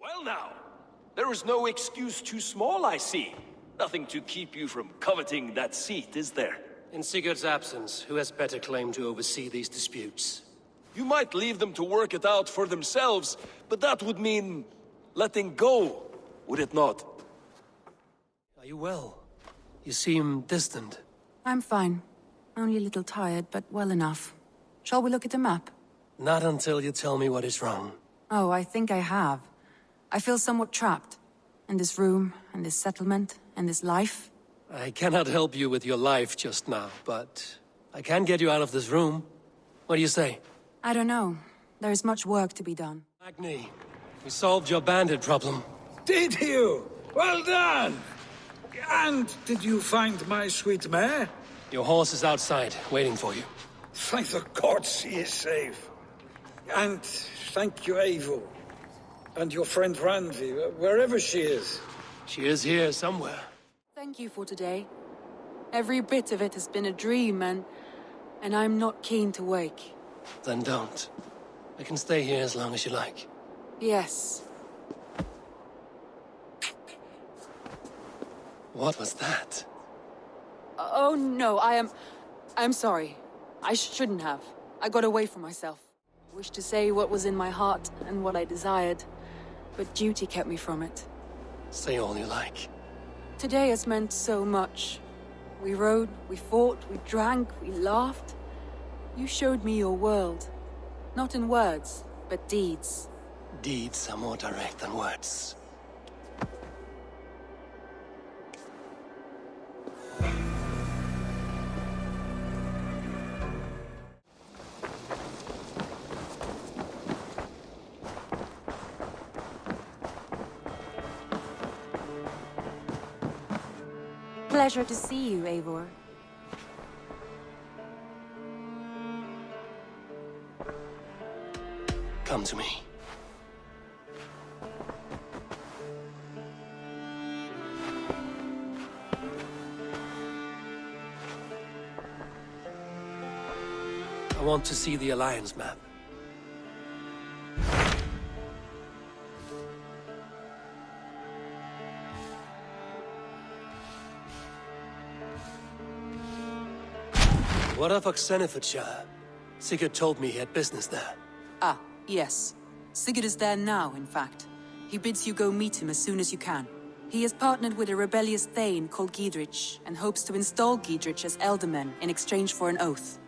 Well now, there is no excuse too small, I see. Nothing to keep you from coveting that seat, is there? In Sigurd's absence, who has better claim to oversee these disputes? You might leave them to work it out for themselves, but that would mean letting go, would it not? Are you well? You seem distant. I'm fine. Only a little tired, but well enough. Shall we look at the map? Not until you tell me what is wrong. Oh, I think I have. I feel somewhat trapped. In this room, and this settlement, and this life. I cannot help you with your life just now, but I can get you out of this room. What do you say? I don't know. There is much work to be done. Agni, we solved your bandit problem. Did you? Well done! And did you find my sweet mare? Your horse is outside, waiting for you. Thank the gods she is safe. And thank you, Eivor. And your friend Randi, wherever she is. She is here somewhere. Thank you for today. Every bit of it has been a dream, and I'm not keen to wake. Then don't. I can stay here as long as you like. Yes. What was that? Oh no, I'm sorry. I shouldn't have. I got away from myself. I wished to say what was in my heart and what I desired, but duty kept me from it. Say all you like. Today has meant so much. We rode, we fought, we drank, we laughed. You showed me your world. Not in words, but deeds. Deeds are more direct than words. Pleasure to see you, Eivor. Come to me. I want to see the Alliance map. What of Oxenfordshire? Sigurd told me he had business there. Ah, yes. Sigurd is there now, in fact. He bids you go meet him as soon as you can. He has partnered with a rebellious Thane called Giedrich, and hopes to install Giedrich as Elderman in exchange for an oath.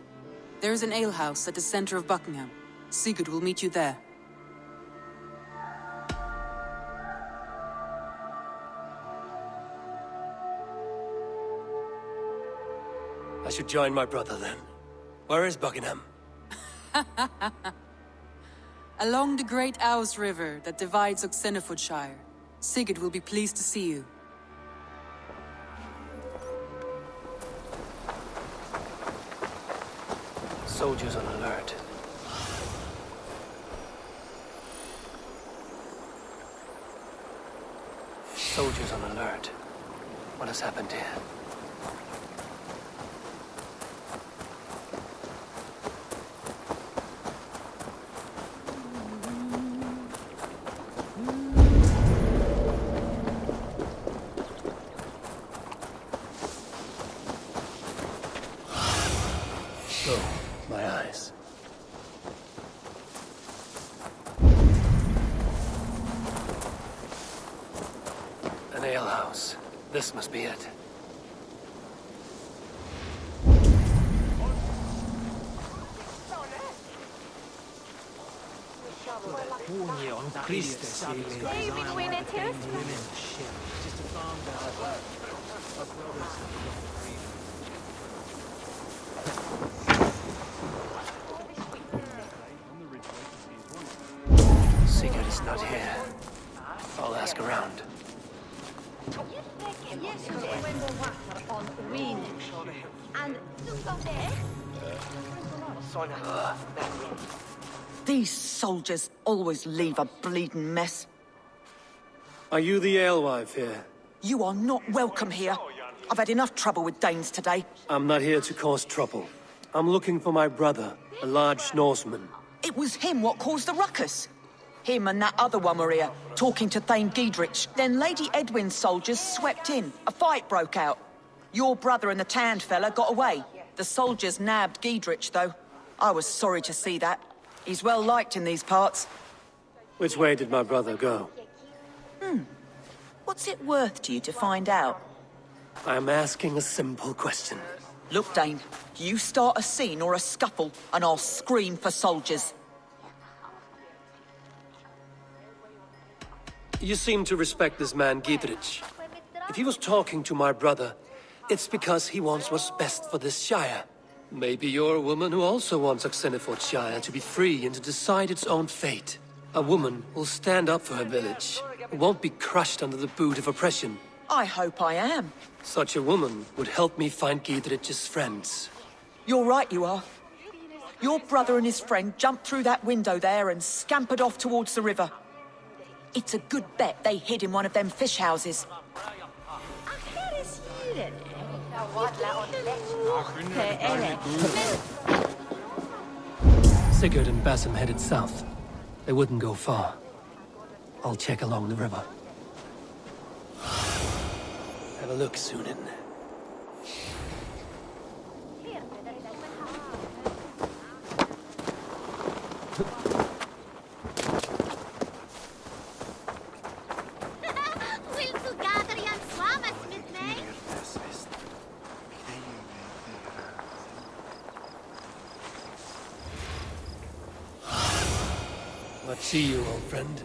There is an alehouse at the center of Buckingham. Sigurd will meet you there. I should join my brother then. Where is Buckingham? Along the great Ouse River that divides Oxenfordshire. Sigurd will be pleased to see you. Soldiers on alert. Soldiers on alert. What has happened here? My eyes. An alehouse. This must be it. Sigurd is not here. I'll ask around. These soldiers always leave a bleeding mess. Are you the alewife here? You are not welcome here. I've had enough trouble with Danes today. I'm not here to cause trouble. I'm looking for my brother, a large Norseman. It was him what caused the ruckus. Him and that other one were here, talking to Thane Giedrich. Then Lady Edwin's soldiers swept in. A fight broke out. Your brother and the tanned fella got away. The soldiers nabbed Giedrich, though. I was sorry to see that. He's well liked in these parts. Which way did my brother go? What's it worth to you to find out? I'm asking a simple question. Look, Dane, you start a scene or a scuffle, and I'll scream for soldiers. You seem to respect this man, Giedrich. If he was talking to my brother, it's because he wants what's best for this Shire. Maybe you're a woman who also wants Oxeniford Shire to be free and to decide its own fate. A woman who'll stand up for her village, who won't be crushed under the boot of oppression. I hope I am. Such a woman would help me find Giedrich's friends. You're right, you are. Your brother and his friend jumped through that window there and scampered off towards the river. It's a good bet they hid in one of them fish houses. Sigurd and Basim headed south. They wouldn't go far. I'll check along the river. Have a look, Sunan. What see you, old friend?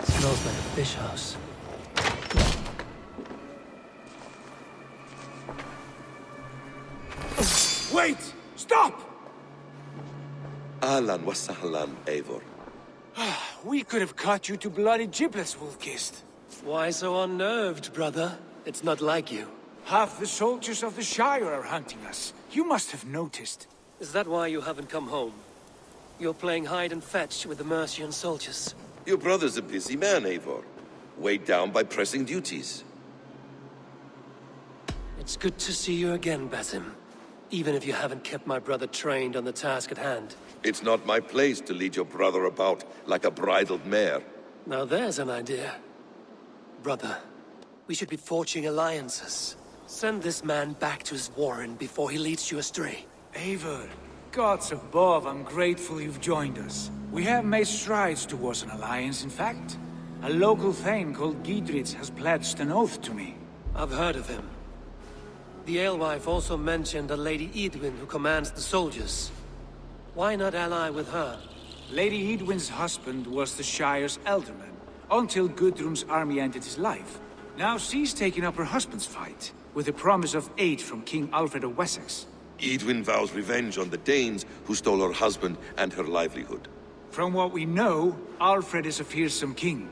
Smells like a fish house. Wait! Stop! Ahlan wa sahlan, Eivor. We could have cut you to bloody giblets, Wolf-Kissed. Why so unnerved, brother? It's not like you. Half the soldiers of the Shire are hunting us. You must have noticed. Is that why you haven't come home? You're playing hide and fetch with the Mercian soldiers. Your brother's a busy man, Eivor. Weighed down by pressing duties. It's good to see you again, Basim. Even if you haven't kept my brother trained on the task at hand. It's not my place to lead your brother about like a bridled mare. Now there's an idea. Brother, we should be forging alliances. Send this man back to his warren before he leads you astray. Eivor, gods above, I'm grateful you've joined us. We have made strides towards an alliance, in fact. A local thane called Giedrich has pledged an oath to me. I've heard of him. The alewife also mentioned a Lady Edwin who commands the soldiers. Why not ally with her? Lady Edwin's husband was the Shire's elderman, until Gudrun's army ended his life. Now she's taking up her husband's fight, with the promise of aid from King Alfred of Wessex. Edwin vows revenge on the Danes who stole her husband and her livelihood. From what we know, Alfred is a fearsome king.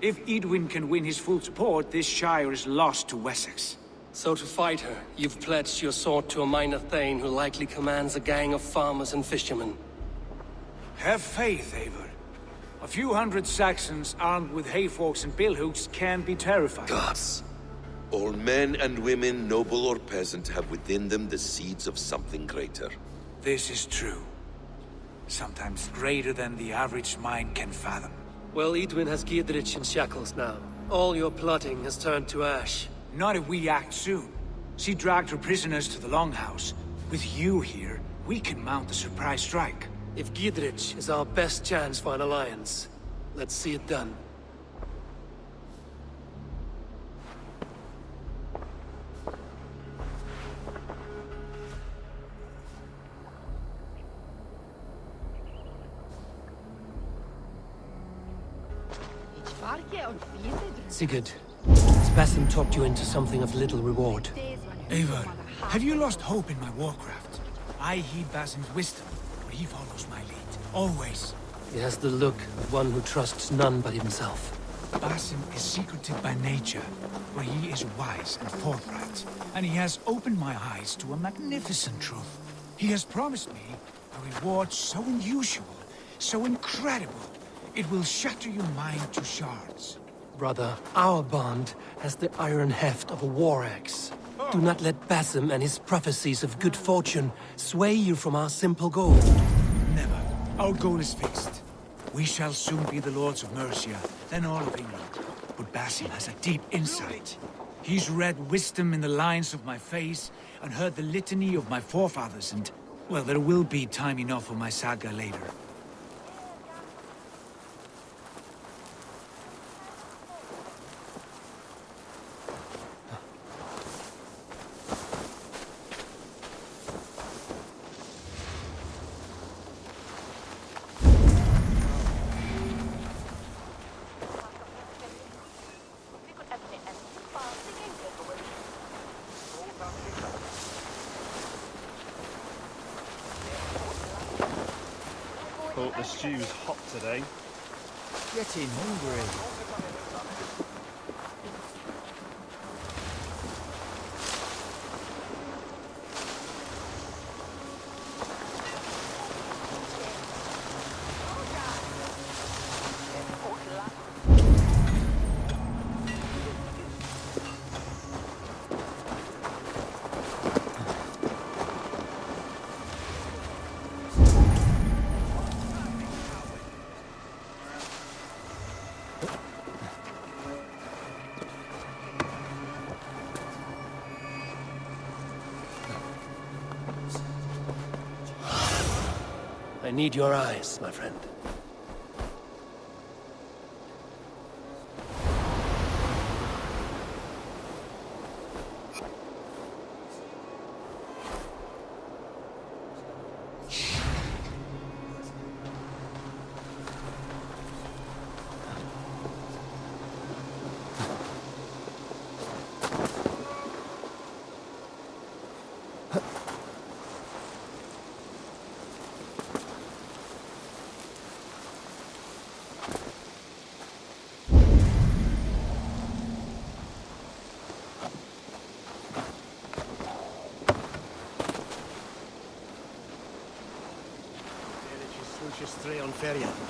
If Edwin can win his full support, this Shire is lost to Wessex. So to fight her, you've pledged your sword to a minor thane who likely commands a gang of farmers and fishermen. Have faith, Eivor. A few hundred Saxons armed with hayforks and billhooks can be terrifying. Gods. All men and women, noble or peasant, have within them the seeds of something greater. This is true. Sometimes greater than the average mind can fathom. Well, Edwin has Giedrich in shackles now. All your plotting has turned to ash. Not if we act soon. She dragged her prisoners to the Longhouse. With you here, we can mount a surprise strike. If Giedrich is our best chance for an alliance, let's see it done. Sigurd, Basim talked you into something of little reward. Eivor, have you lost hope in my warcraft? I heed Basim's wisdom, but he follows my lead, always. He has the look of one who trusts none but himself. Basim is secretive by nature, but he is wise and forthright, and he has opened my eyes to a magnificent truth. He has promised me a reward so unusual, so incredible, it will shatter your mind to shards. Brother, our bond has the iron heft of a war axe. Do not let Basim and his prophecies of good fortune sway you from our simple goal. Never. Our goal is fixed. We shall soon be the lords of Mercia, then all of England. But Basim has a deep insight. He's read wisdom in the lines of my face, and heard the litany of my forefathers, and... well, there will be time enough for my saga later. Thought the stew's hot today. Getting hungry. I need your eyes, my friend.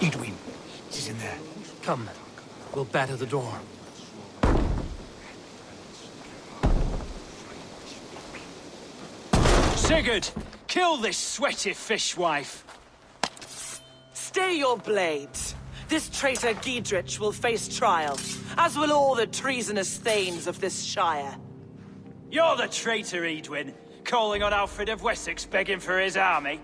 Edwin, she's in there. Come, we'll batter the door. Sigurd, kill this sweaty fishwife. Stay your blades. This traitor Giedrich will face trial, as will all the treasonous thanes of this shire. You're the traitor, Edwin, calling on Alfred of Wessex begging for his army.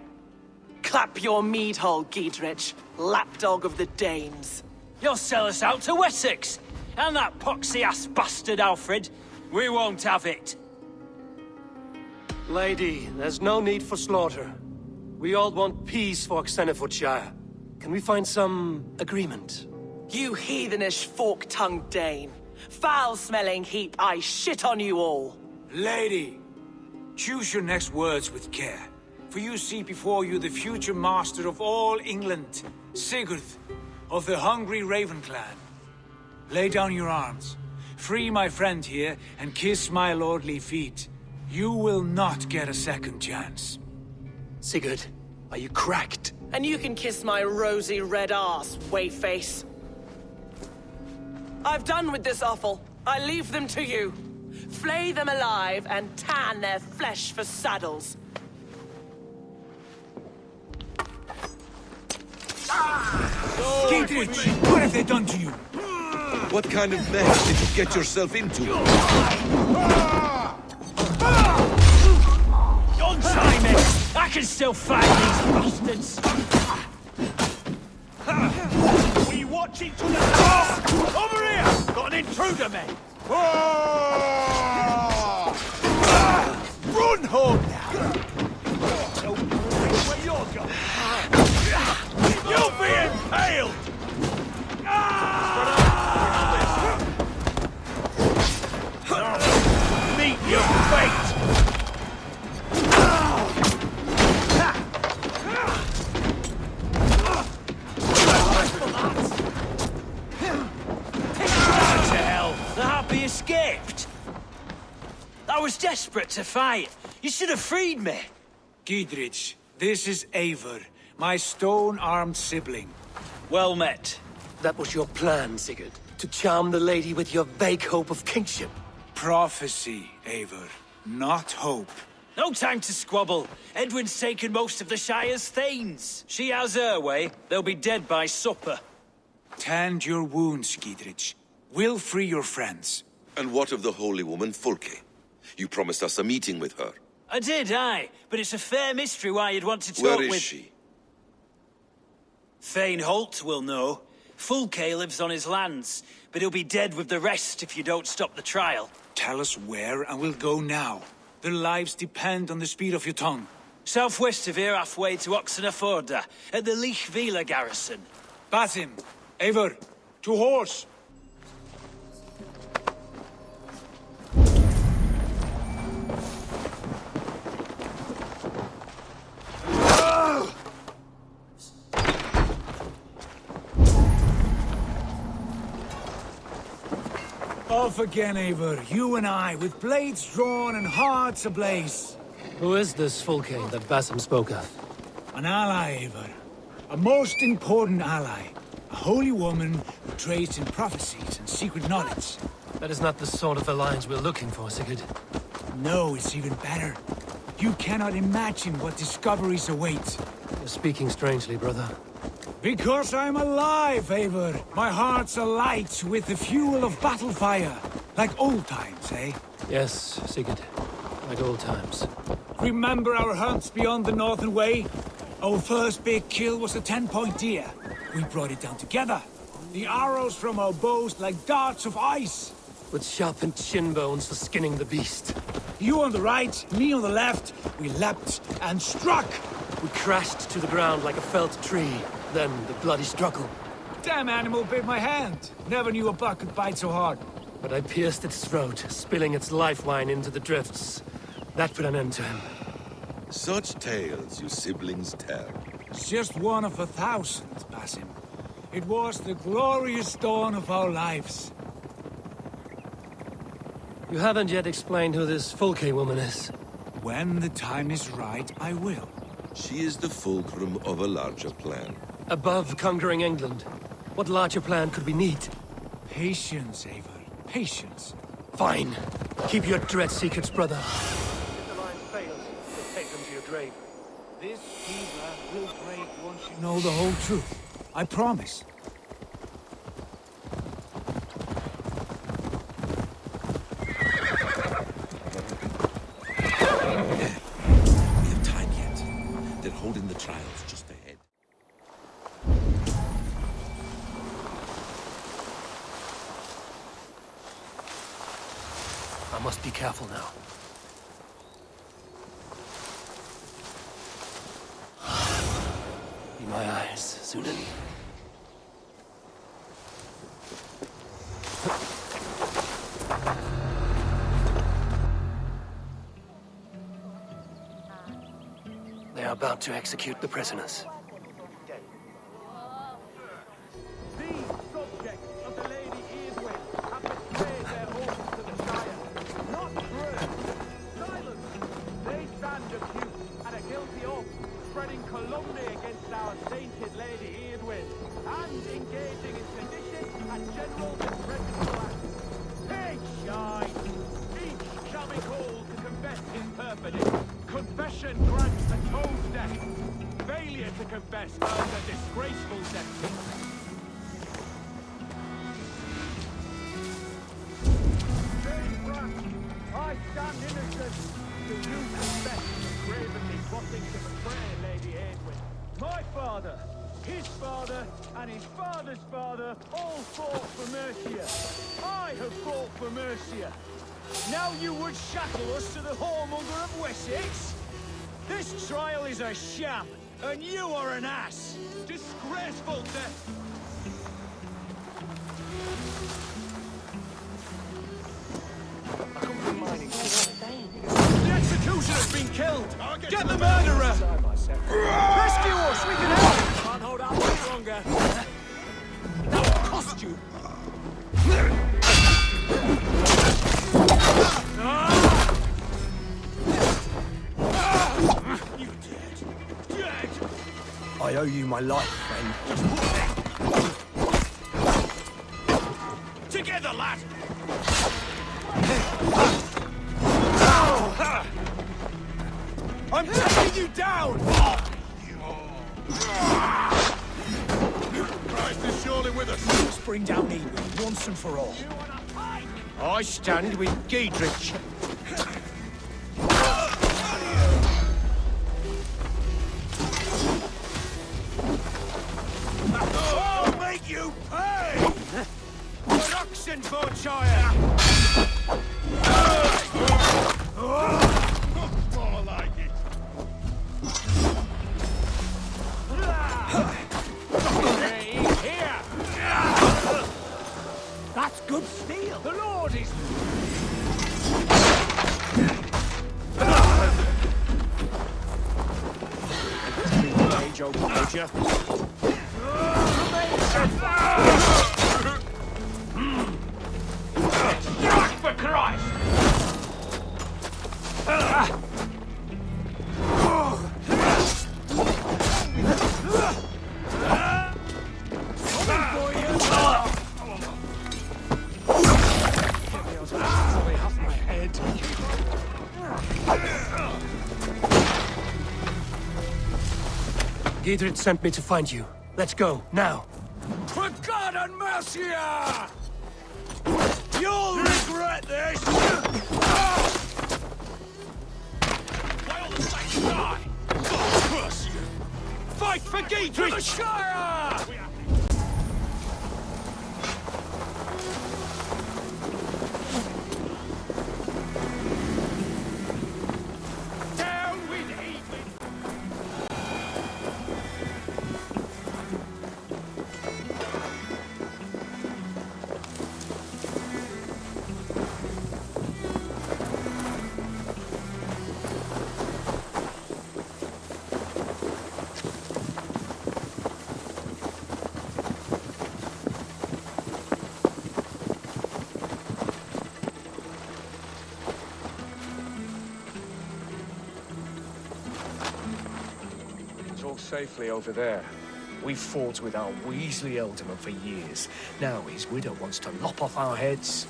Clap your mead hole, Giedrich, lapdog of the Danes. You'll sell us out to Wessex, and that poxy-ass bastard Alfred. We won't have it. Lady, there's no need for slaughter. We all want peace for Xenofordshire. Can we find some agreement? You heathenish fork-tongued Dane. Foul-smelling heap, I shit on you all. Lady, choose your next words with care. For you see before you the future master of all England, Sigurd, of the hungry Raven clan. Lay down your arms, free my friend here, and kiss my lordly feet. You will not get a second chance. Sigurd, are you cracked? And you can kiss my rosy red arse, wayface. I've done with this offal. I leave them to you. Flay them alive and tan their flesh for saddles. Giedrich, what have they done to you? What kind of mess did you get yourself into? Don't try me! I can still fight these bastards! Were you watching to the door? Over here! Got an intruder, mate! Run home now! Where you're going? You'll be impaled! Meet your fate! desperate to fight. You should have freed me. Giedrich, this is Eivor, my stone-armed sibling. Well met. That was your plan, Sigurd. To charm the lady with your vague hope of kingship. Prophecy, Eivor, not hope. No time to squabble. Edwin's taken most of the Shire's thanes. She has her way. They'll be dead by supper. Tend your wounds, Giedrich. We'll free your friends. And what of the holy woman Fulke? You promised us a meeting with her. I did, aye. But it's a fair mystery why you'd want to talk Where with... is she? Thane Holt will know. Fulke lives on his lands, but he'll be dead with the rest if you don't stop the trial. Tell us where, and we'll go now. Their lives depend on the speed of your tongue. Southwest of here, halfway to Oxenaforda, at the Lichvila garrison. Basim, Eivor, to horse! Off again, Eivor. You and I, with blades drawn and hearts ablaze. Who is this Fulke that Basim spoke of? An ally, Eivor. A most important ally. A holy woman who trades in prophecies and secret knowledge. That is not the sort of alliance we're looking for, Sigurd. No, it's even better. You cannot imagine what discoveries await. You're speaking strangely, brother. Because I'm alive, Eivor. My heart's alight with the fuel of battle fire. Like old times, eh? Yes, Sigurd. Like old times. Remember our hunts beyond the Northern Way? Our first big kill was a 10-point deer. We brought it down together. The arrows from our bows like darts of ice. With sharpened shin bones for skinning the beast. You on the right, me on the left. We leapt and struck. We crashed to the ground like a felled tree. Then the bloody struggle. Damn animal bit my hand. Never knew a buck could bite so hard. But I pierced its throat, spilling its life wine into the drifts. That put an end to him. Such tales you siblings tell. It's just one of 1,000, Basim. It was the glorious dawn of our lives. You haven't yet explained who this Fulke woman is. When the time is right, I will. She is the fulcrum of a larger plan. Above conquering England, what larger plan could we need? Patience, Eivor. Patience. Fine. Keep your dread secrets, brother. If the alliance fails, you'll take them to your grave. This fever will break once you know the whole truth. I promise. We have time yet. They're holding the trials just ahead. I must be careful now. Be my eyes, Sunan. They are about to execute the prisoners. These subjects of the Lady Eivor have betrayed their oath to the Shire. Not true. Silence. They stand accused and are guilty of spreading calumny against our sainted Lady Eivor and engaging in sedition and general disreputable acts. Take shine. Each shall be called to confess his perfidy. Confession grants atones death. Failure to confess earns a disgraceful death. I stand innocent. Do you confess cravenly plotting to betray Lady Eivor? My father, his father, and his father's father all fought for Mercia. I have fought for Mercia. Now you would shackle us to the whoremonger of Wessex? This trial is a sham, and you are an ass. Disgraceful death. The executioner's been killed! Get the murderer! Rescue us! We can help! Can't hold out much longer. That will cost you! owe you my life, friend. Together, lad! I'm taking you down! Christ is surely with us. Let's bring down Eivor once and for all. I stand with Giedrich. I'll make you pay! Oxenfordshire! More like it. Here! That's good steel! The Lord is... Age, old poacher. Back for Christ! Giedrich sent me to find you. Let's go, now. For God and mercy! You'll regret this! Fight for Giedrich! For the Shire! Down with Eivor! All safely over there. We've fought with our Weasley Ealdorman for years. Now his widow wants to lop off our heads.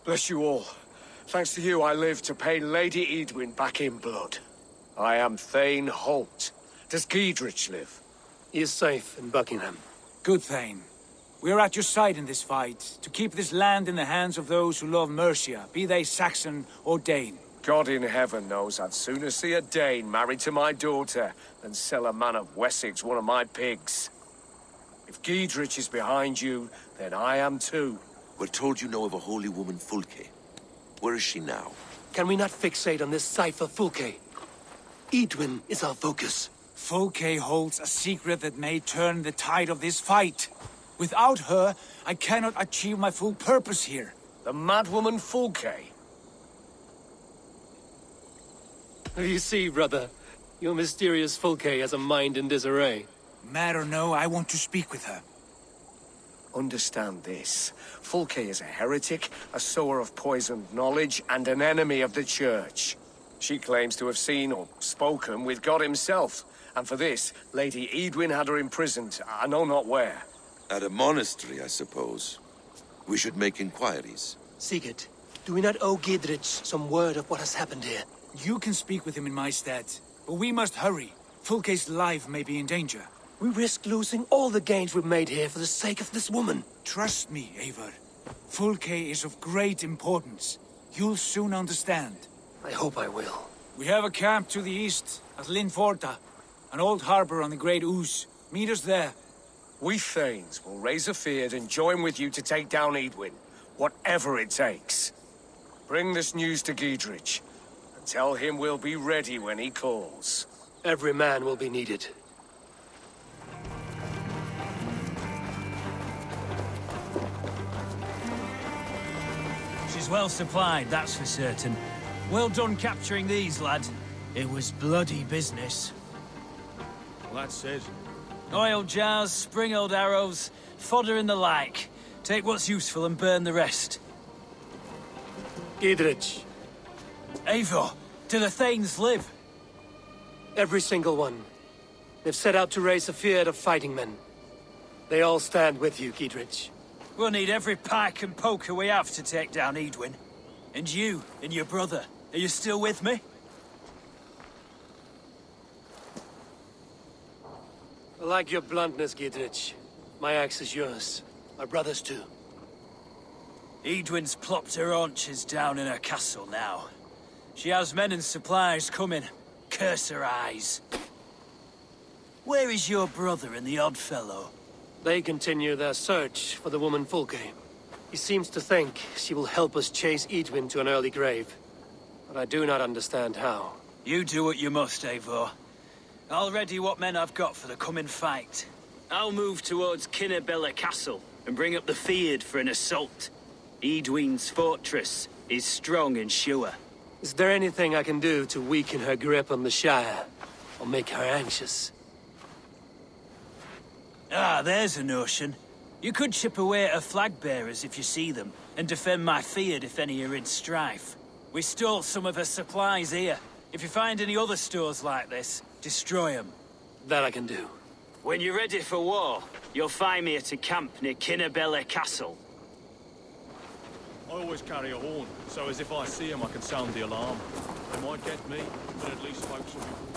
Bless you all. Thanks to you, I live to pay Lady Eadwyn back in blood. I am Thane Holt. Does Giedrich live? He is safe in Buckingham. Good, Thane. We are at your side in this fight, to keep this land in the hands of those who love Mercia, be they Saxon or Dane. God in heaven knows I'd sooner see a Dane married to my daughter than sell a man of Wessex one of my pigs. If Giedrich is behind you, then I am too. We're told you know of a holy woman, Fulke. Where is she now? Can we not fixate on this cipher, Fulke? Eadwyn is our focus. Fulke holds a secret that may turn the tide of this fight. Without her, I cannot achieve my full purpose here. The madwoman Fulke? You see, brother, your mysterious Fulke has a mind in disarray. Mad or no, I want to speak with her. Understand this. Fulke is a heretic, a sower of poisoned knowledge, and an enemy of the Church. She claims to have seen or spoken with God himself, and for this, Lady Eadwyn had her imprisoned, I know not where. At a monastery, I suppose. We should make inquiries. Sigurd, do we not owe Giedrich some word of what has happened here? You can speak with him in my stead, but we must hurry. Fulke's life may be in danger. We risk losing all the gains we've made here for the sake of this woman. Trust me, Eivor. Fulke is of great importance. You'll soon understand. I hope I will. We have a camp to the east, at Linforta. An old harbor on the Great Ouse. Meet us there. We Thanes will raise a feard and join with you to take down Eadwyn, whatever it takes. Bring this news to Giedrich, and tell him we'll be ready when he calls. Every man will be needed. She's well supplied, that's for certain. Well done capturing these, lad. It was bloody business. Well, that's it. Oil jars, spring-oiled arrows, fodder and the like. Take what's useful and burn the rest. Giedrich, Eivor, do the Thanes live? every single one. They've set out to raise a field of fighting men. They all stand with you, Giedrich. We'll need every pike and poker we have to take down Eadwyn. And you, and your brother, are you still with me? I like your bluntness, Giedrich. My axe is yours. My brother's too. Eadwyn's plopped her haunches down in her castle now. She has men and supplies coming. Curse her eyes. Where is your brother and the odd fellow? They continue their search for the woman Fulke. He seems to think she will help us chase Eadwyn to an early grave. But I do not understand how. You do what you must, Eivor. I'll ready what men I've got for the coming fight. I'll move towards Kinnebella Castle and bring up the Fyrd for an assault. Eadwyn's fortress is strong and sure. Is there anything I can do to weaken her grip on the Shire? Or make her anxious? Ah, there's a notion. You could chip away at her flag bearers if you see them, and defend my Fyrd if any are in strife. We stole some of her supplies here. If you find any other stores like this, destroy them. That I can do. When you're ready for war, you'll find me at a camp near Kinnebella Castle. I always carry a horn, so as if I see him I can sound the alarm. They might get me, but at least folks will be...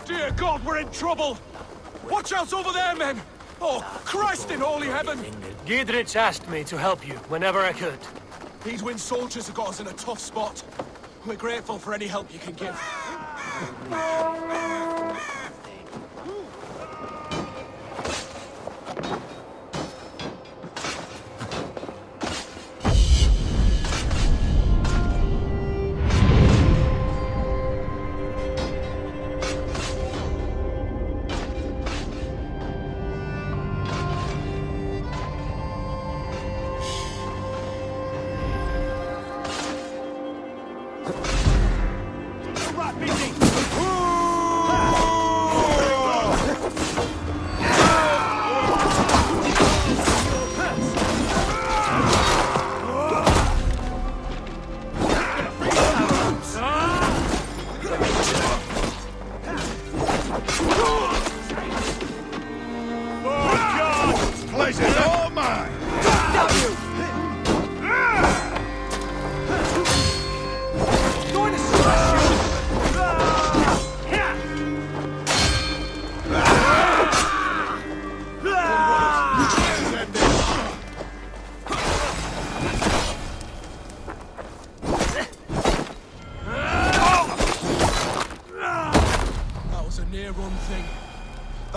Dear God, we're in trouble! Watch out over there, men! Oh, Christ in holy heaven! Giedrich asked me to help you whenever I could. Eadwyn's soldiers have got us in a tough spot. We're grateful for any help you can give.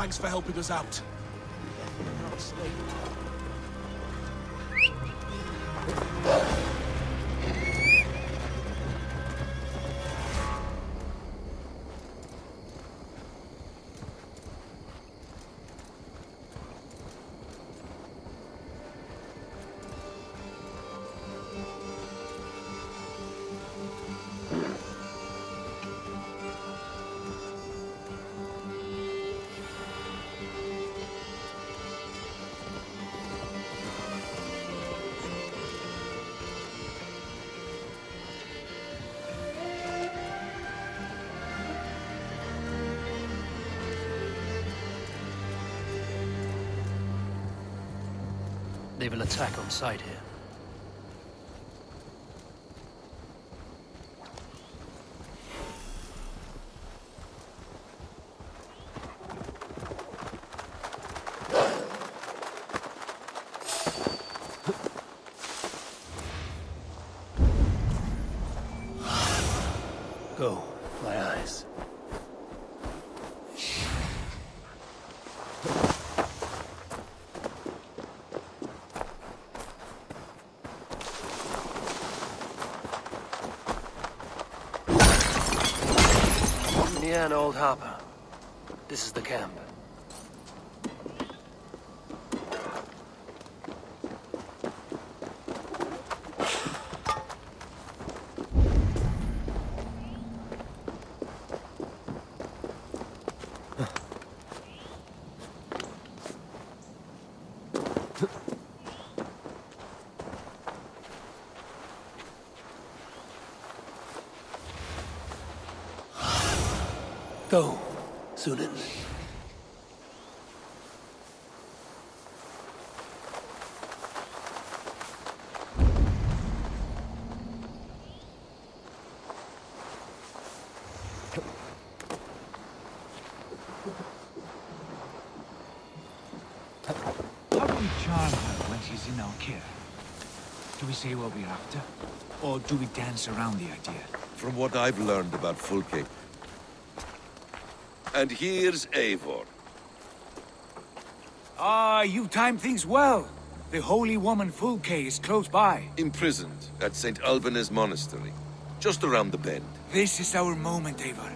Thanks for helping us out. They will attack on sight here. Go, my eyes. Near an old harbor. This is the camp. Go, Sunan. How do we charm her when she's in our care? Do we say what we're after? Or do we dance around the idea? From what I've learned about Fulke. And here's Eivor. Ah, you timed things well. The holy woman Fulke is close by. Imprisoned at St. Alban's Monastery. Just around the bend. This is our moment, Eivor.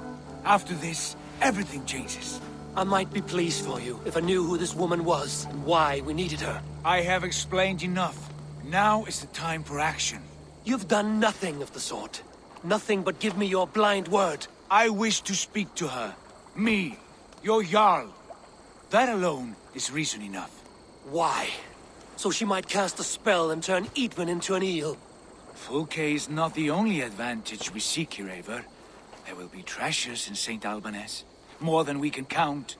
After this, everything changes. I might be pleased for you if I knew who this woman was and why we needed her. I have explained enough. Now is the time for action. You've done nothing of the sort. Nothing but give me your blind word. I wish to speak to her. Me, your Jarl. That alone is reason enough. Why? So she might cast a spell and turn Eidwin into an eel. Fulke is not the only advantage we seek here, Eivor. There will be treasures in St. Alban's. More than we can count.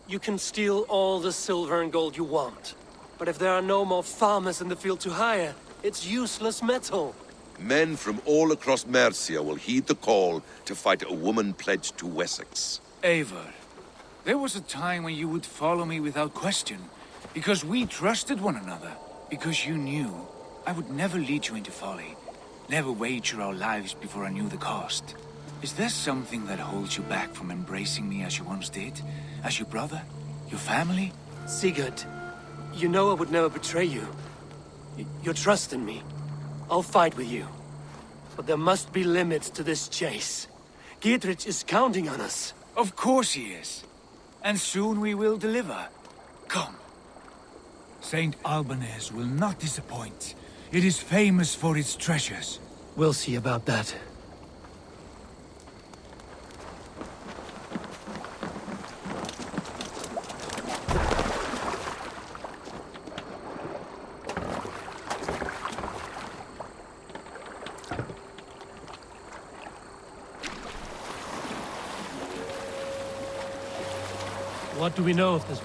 You can steal all the silver and gold you want. But if there are no more farmers in the field to hire, it's useless metal. Men from all across Mercia will heed the call to fight a woman pledged to Wessex. Eivor, there was a time when you would follow me without question. Because we trusted one another. Because you knew I would never lead you into folly. Never wager our lives before I knew the cost. Is there something that holds you back from embracing me as you once did? As your brother? Your family? Sigurd, you know I would never betray you. Your trust in me. I'll fight with you. But there must be limits to this chase. Giedrich is counting on us. Of course he is. And soon we will deliver. Come. St. Alban's will not disappoint. It is famous for its treasures. We'll see about that. What do we know of this?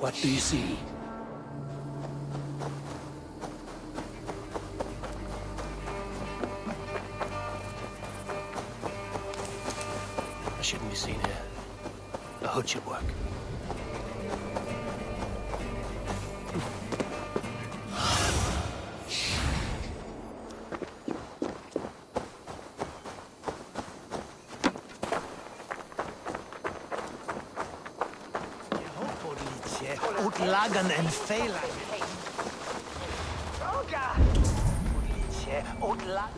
What do you see? I shouldn't be seen here. A hood should work. Odlagan and Phelan. Odlagan.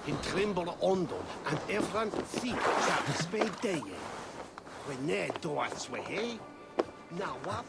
In Trimble Ondo and Efran Si shall spade day. When ne doats we hey? Now what?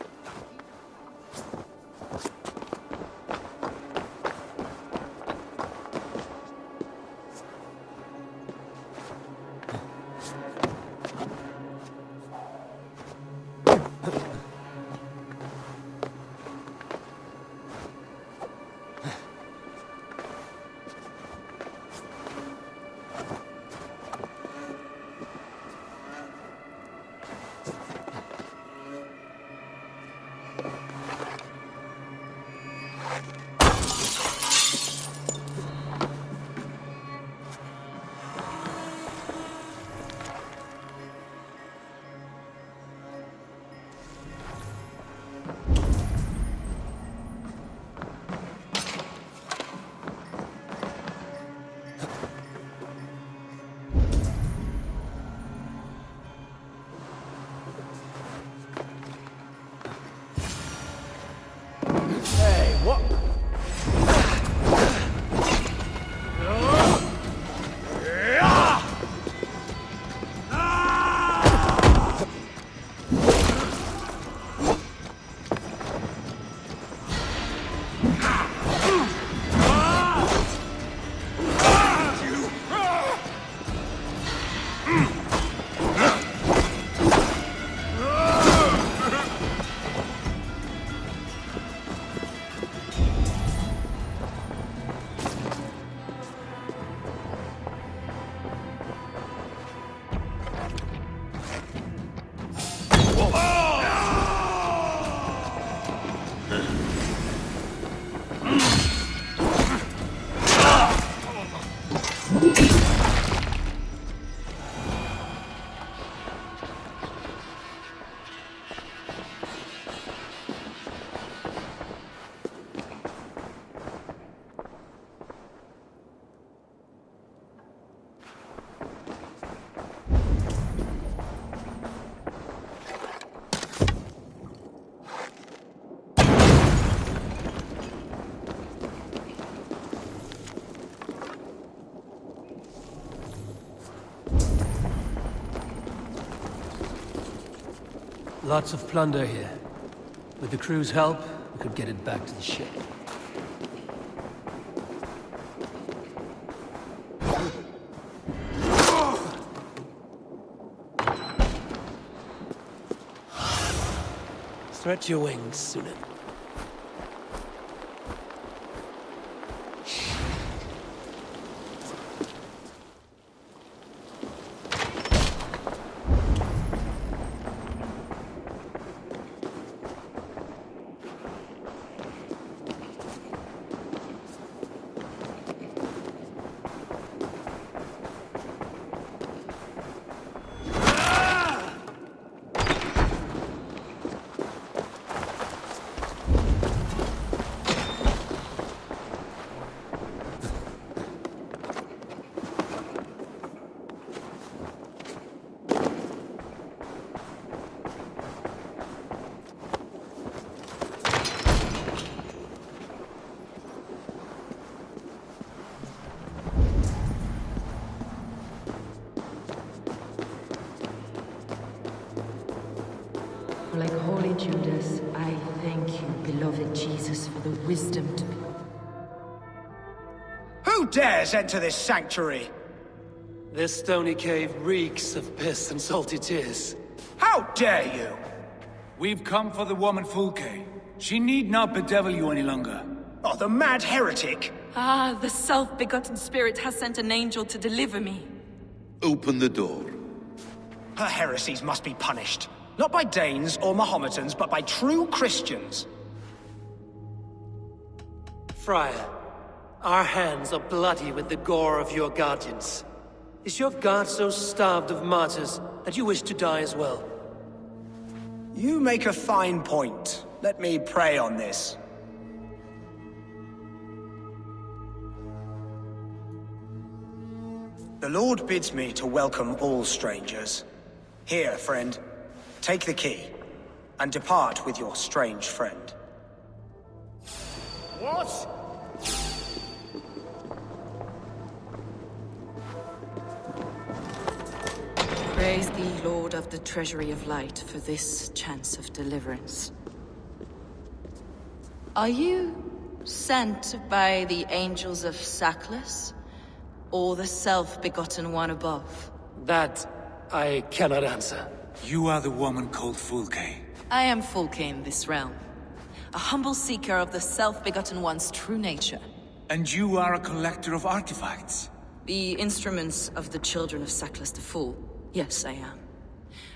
Lots of plunder here. With the crew's help, we could get it back to the ship. Stretch your wings, Sunan. Like Holy Judas, I thank you, beloved Jesus, for the wisdom to be... Who dares enter this sanctuary? This stony cave reeks of piss and salty tears. How dare you? We've come for the woman Fulke. She need not bedevil you any longer. Oh, the mad heretic! Ah, the self-begotten spirit has sent an angel to deliver me. Open the door. Her heresies must be punished. Not by Danes or Mahometans, but by true Christians. Friar, Our hands are bloody with the gore of your guardians. Is your god so starved of martyrs that you wish to die as well? You make a fine point. Let me pray on this. The Lord bids me to welcome all strangers. Here, friend, take the key, and depart with your strange friend. What? Praise thee, Lord of the Treasury of Light, for this chance of deliverance. Are you sent by the angels of Sackless, or the self-begotten one above? That I cannot answer. You are the woman called Fulke. I am Fulke in this realm, a humble seeker of the self-begotten one's true nature. And you are a collector of artifacts? The instruments of the children of Sackless the Fool. Yes, I am.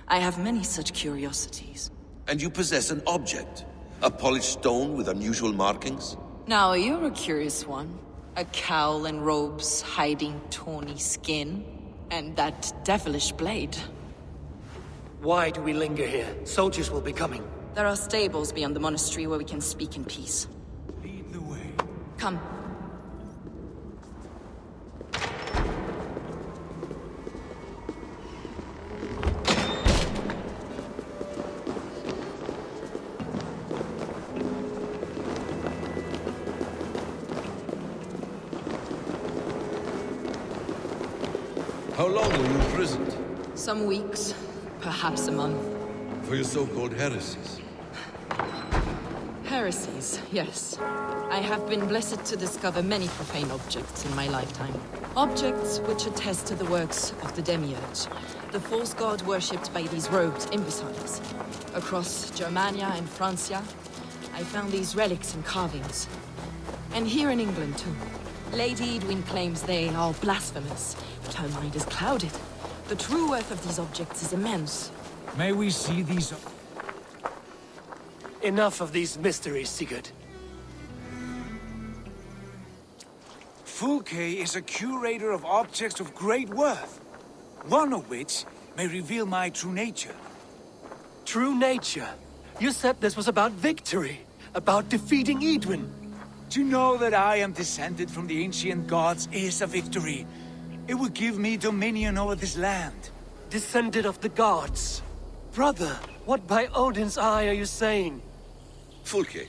I have many such curiosities. And you possess an object? A polished stone with unusual markings? Now, you're a curious one. A cowl and robes hiding tawny skin. And that devilish blade. Why do we linger here? Soldiers will be coming. There are stables beyond the monastery where we can speak in peace. Lead the way. Come. How long were you imprisoned? Some weeks, perhaps a month. For your so-called heresies? Heresies, yes. I have been blessed to discover many profane objects in my lifetime. Objects which attest to the works of the Demiurge, the false god worshipped by these robed imbeciles. Across Germania and Francia, I found these relics and carvings. And here in England, too. Lady Edwin claims they are blasphemous, but her mind is clouded. The true worth of these objects is immense. May we see these... Enough of these mysteries, Sigurd. Fulke is a curator of objects of great worth, one of which may reveal my true nature. True nature? You said this was about victory, about defeating Edwin. To know that I am descended from the ancient gods is a victory. It will give me dominion over this land. Descended of the gods? Brother, what by Odin's eye are you saying? Fulke,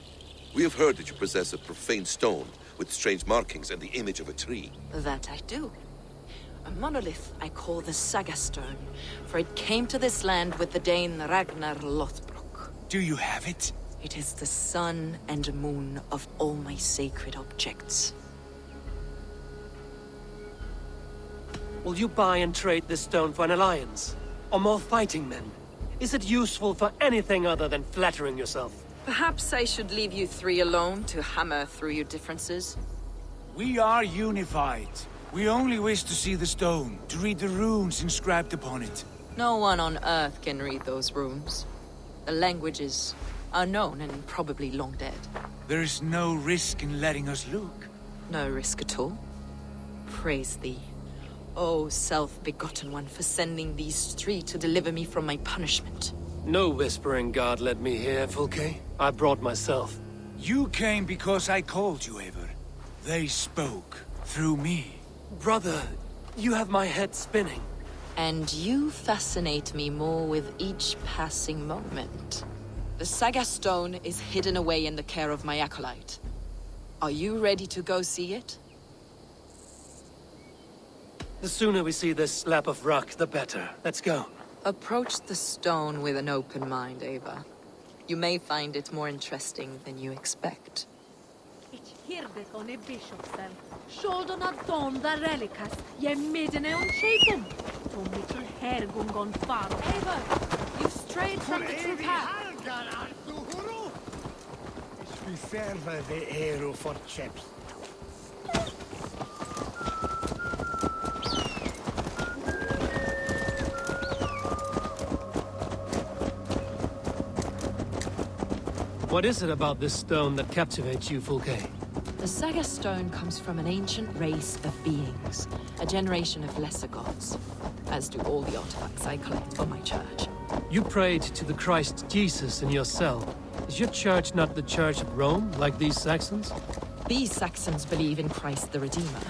we have heard that you possess a profane stone with strange markings and the image of a tree. That I do. A monolith I call the Saga Stone, for it came to this land with the Dane Ragnar Lothbrok. Do you have it? It is the sun and moon of all my sacred objects. Will you buy and trade this stone for an alliance? Or more fighting men? Is it useful for anything other than flattering yourself? Perhaps I should leave you three alone to hammer through your differences? We are unified. We only wish to see the stone, to read the runes inscribed upon it. No one on Earth can read those runes. The languages are known and probably long dead. There is no risk in letting us look. No risk at all. Praise thee, O self-begotten one, for sending these three to deliver me from my punishment. No whispering god led me here, Fulke. I brought myself. You came because I called you, Eivor. They spoke through me. Brother, you have my head spinning. And you fascinate me more with each passing moment. The Saga Stone is hidden away in the care of my acolyte. Are you ready to go see it? The sooner we see this slab of rock, the better. Let's go. Approach the stone with an open mind, Eivor. You may find it more interesting than you expect. Hirdeton e bishopsel. Sholdon adon da relicas. Ye midene on chapum. To mitchell hergung on faro. Eivor, you've strayed from the true path. Vi serva de aero for chaps. What is it about this stone that captivates you, Fulke? The Saga Stone comes from an ancient race of beings, a generation of lesser gods, as do all the artifacts I collect for my church. You prayed to the Christ Jesus in your cell. Is your church not the Church of Rome, like these Saxons? These Saxons believe in Christ the Redeemer,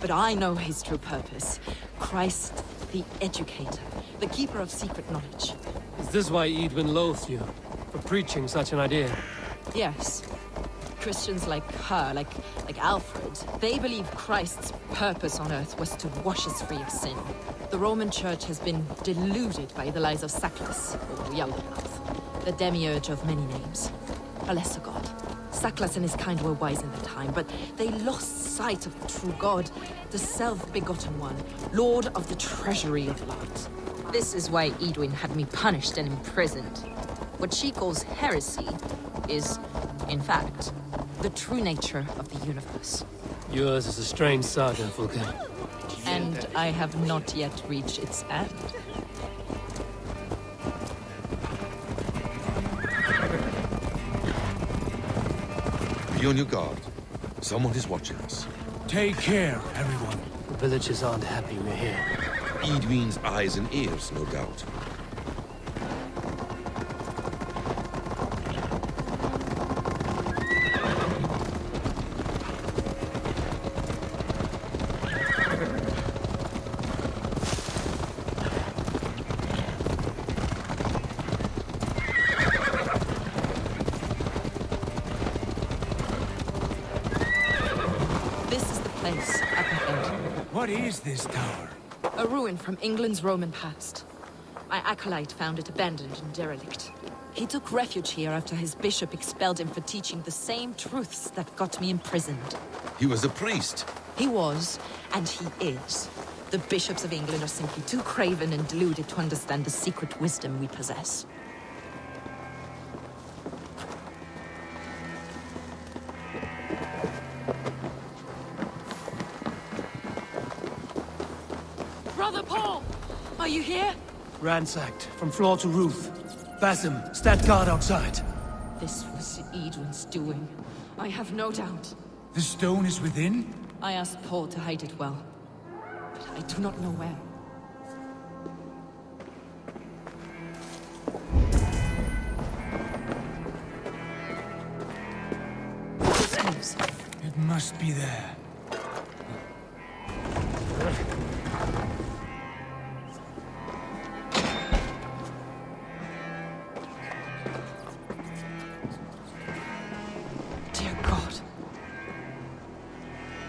but I know his true purpose. Christ the Educator, the keeper of secret knowledge. Is this why Eidwin loathed you? For preaching such an idea? Yes. Christians like her, like Alfred, they believe Christ's purpose on earth was to wash us free of sin. The Roman Church has been deluded by the lies of Saklas, or Yaldabaoth, the demiurge of many names. A lesser god. Saklas and his kind were wise in their time, but they lost sight of the true god, the self-begotten one, lord of the treasury of light. This is why Eidwin had me punished and imprisoned. What she calls heresy is, in fact, the true nature of the universe. Yours is a strange saga, Fulke. And I have not yet reached its end. Be on your guard. Someone is watching us. Take care, everyone. The villagers aren't happy we're here. Eidwin's eyes and ears, no doubt. What is this tower? A ruin from England's Roman past. My acolyte found it abandoned and derelict. He took refuge here after his bishop expelled him for teaching the same truths that got me imprisoned. He was a priest. He was, and he is. The bishops of England are simply too craven and deluded to understand the secret wisdom we possess. Brother Paul! Are you here? Ransacked, from floor to roof. Basim, stand guard outside. This was Eidwin's doing. I have no doubt. The stone is within? I asked Paul to hide it well, but I do not know where. This moves. It must be there.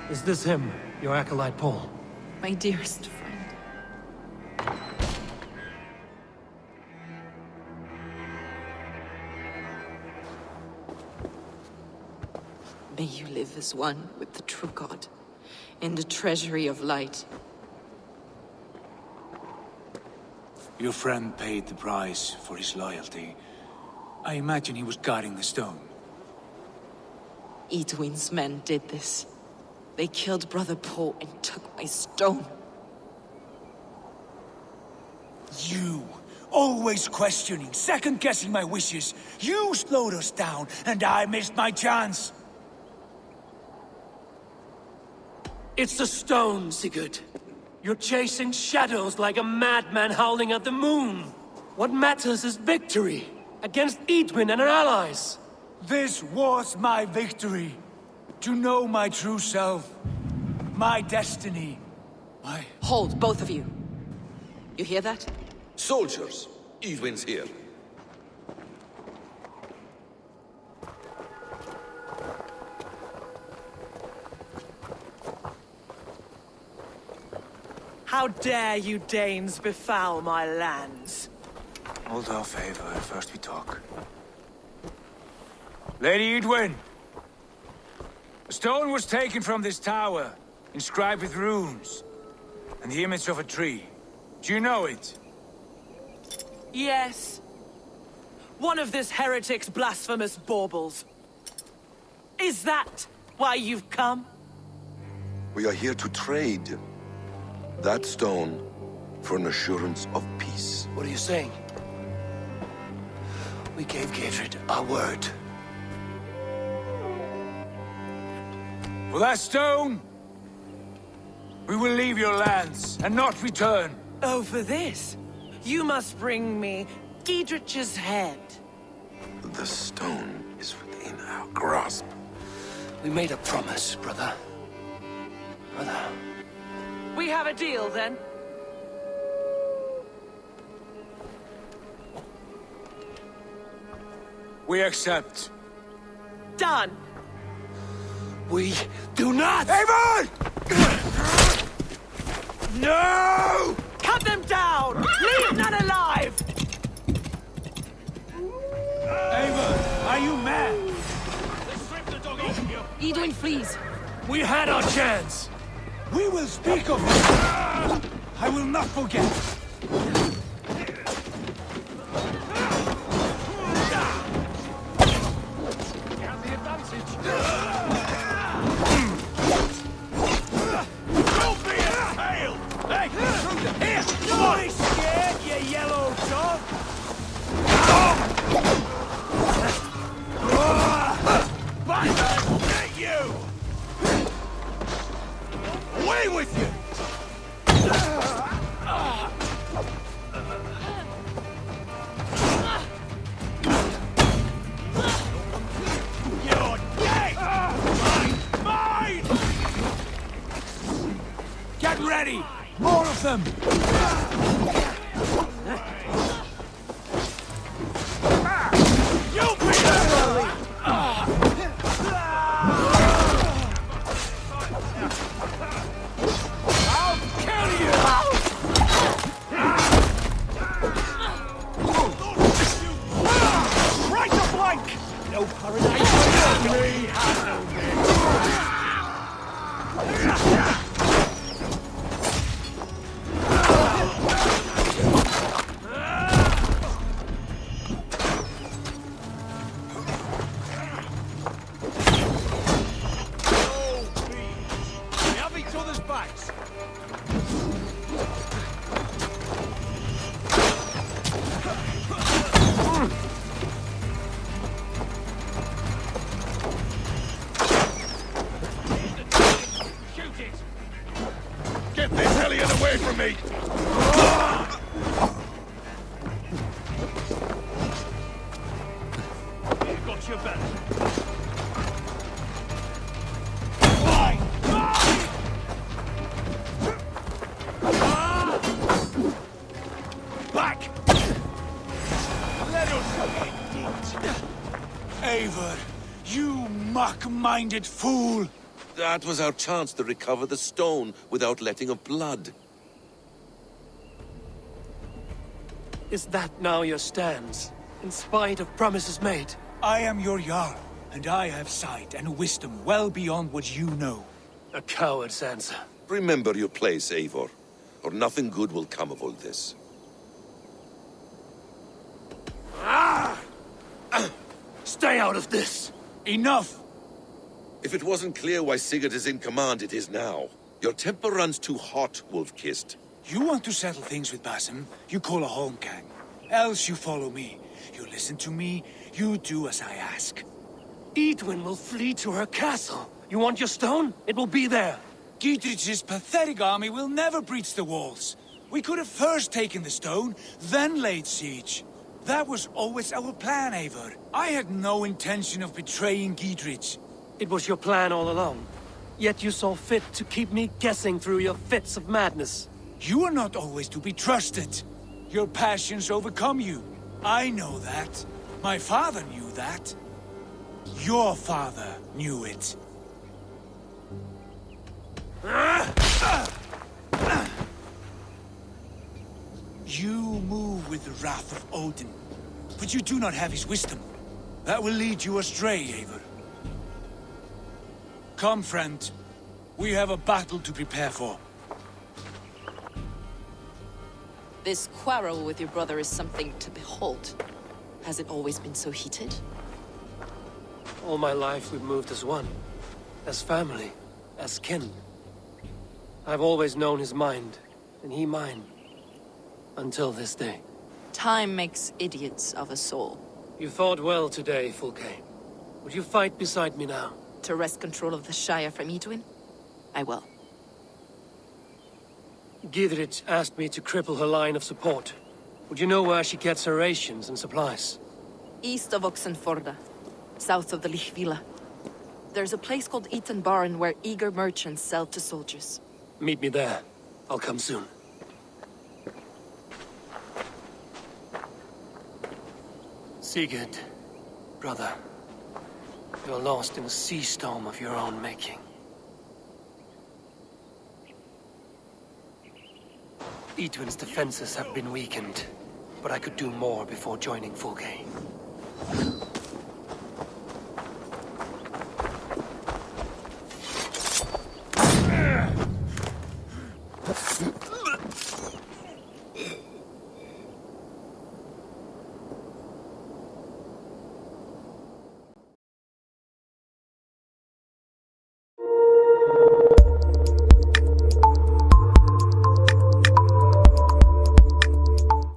Is this him, your acolyte Paul? My dearest friend. May you live as one with the true God, in the treasury of light. Your friend paid the price for his loyalty. I imagine he was guarding the stone. Eidwin's men did this. They killed Brother Paul and took my stone. You! Always questioning, second-guessing my wishes. You slowed us down, and I missed my chance. It's the stone, Sigurd. You're chasing shadows like a madman howling at the moon. What matters is victory against Eidwin and her allies. This was my victory. To know my true self. My destiny. Hold, both of you. You hear that? Soldiers! Eidwin's here. How dare you Danes befoul my lands? Hold off, Eivor. First we talk. Lady Eidwin! A stone was taken from this tower, inscribed with runes, and the image of a tree. Do you know it? Yes. One of this heretic's blasphemous baubles. Is that why you've come? We are here to trade that stone for an assurance of peace. What are you saying? We gave Gatred our word. For that stone, we will leave your lands and not return. Oh, for this? You must bring me Giedrich's head. The stone is within our grasp. We made a promise, brother. Brother. We have a deal, then? We accept. Done. We do not! Eivor! No! Cut them down! Leave none alive! Eivor, are you mad? Edwin flees. We had our chance! We will speak of it! I will not forget! Get ready! More of them! You'll be there! I'll kill you! Right to flank! No paradise for me! Get this hellion away from me! You've got your back. Back! Let us end it! Eivor, you mock-minded fool! That was our chance to recover the stone without letting of blood. Is that now your stance, in spite of promises made? I am your Jarl, and I have sight and wisdom well beyond what you know. A coward's answer. Remember your place, Eivor, or nothing good will come of all this. Stay out of this! Enough! If it wasn't clear why Sigurd is in command, it is now. Your temper runs too hot, Wolf-Kissed. You want to settle things with Basim, you call a holmgang. Else you follow me. You listen to me, you do as I ask. Edwin will flee to her castle. You want your stone? It will be there. Giedrich's pathetic army will never breach the walls. We could have first taken the stone, then laid siege. That was always our plan, Eivor. I had no intention of betraying Giedrich. It was your plan all along. Yet you saw fit to keep me guessing through your fits of madness. You are not always to be trusted. Your passions overcome you. I know that. My father knew that. Your father knew it. You move with the wrath of Odin, but you do not have his wisdom. That will lead you astray, Eivor. Come, friend. We have a battle to prepare for. This quarrel with your brother is something to behold. Has it always been so heated? All my life we've moved as one. As family. As kin. I've always known his mind, and he mine. Until this day. Time makes idiots of us all. You fought well today, Fulke. Would you fight beside me now? to wrest control of the Shire from Eidwin, I will. Gidrich asked me to cripple her line of support. Would you know where she gets her rations and supplies? East of Oxenforda, south of the Lichvila. There's a place called Eaton Barn where eager merchants sell to soldiers. Meet me there. I'll come soon. Sigurd, brother, you're lost in a sea storm of your own making. Eadwin's defenses have been weakened, but I could do more before joining Fulke.